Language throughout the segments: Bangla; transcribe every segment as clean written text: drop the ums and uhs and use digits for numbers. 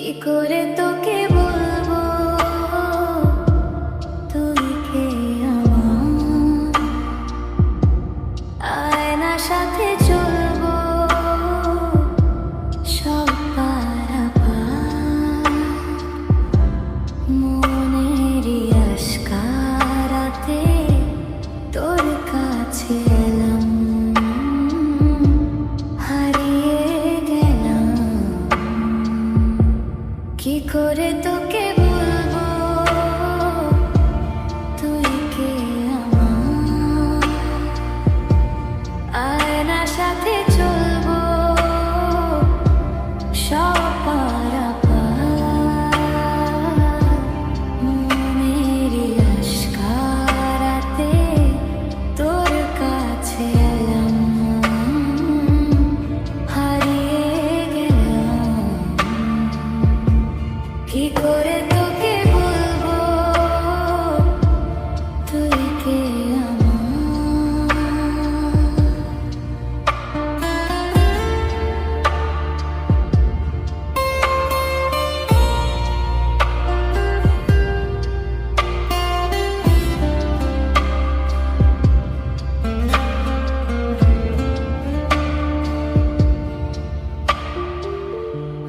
কি করে তোকে বলবো তুই কে আমার, আয়নার সাথে চলবো সব পারাপার, মনেরই আশকারাতে তোর কাছে এলাম, হারিয়ে গেলাম। কি করে তোকে বলবো তুই কে আমার, আয়নার সাথে চলবো সব পারাপার, মনেরই আশকারাতে তোর কাছে এলাম, হারিয়ে গেলাম। কি করে তোকে বলবো তুই কে আমার।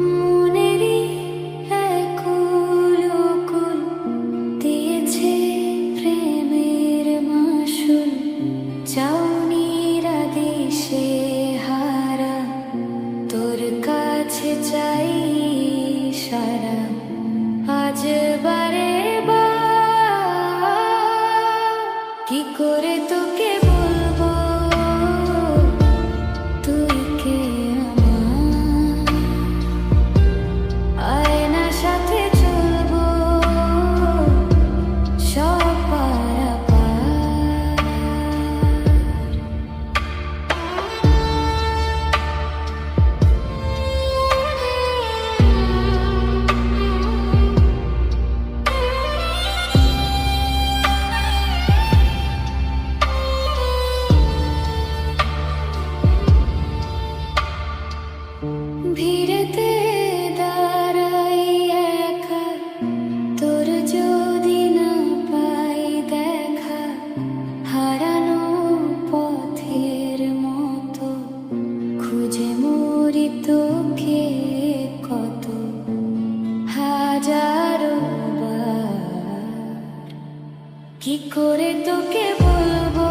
মনেরই এক উলুকুল দিয়েছে প্রেমের মাসুল, চাউনিরা দিশে হারা তোর কাছে চাই সারা, আজ বারে বার। কি করে তোকে বলবো তুই কে আমার, আয়নার সাথে চলবো সব পারাপার। ভিড়েতে দাঁড়াই একা, তোর যদি না পাই দেখা, হারানো পথের মতো খুঁজে মরি তোকে কত হাজারো বার। কি করে তোকে বলবো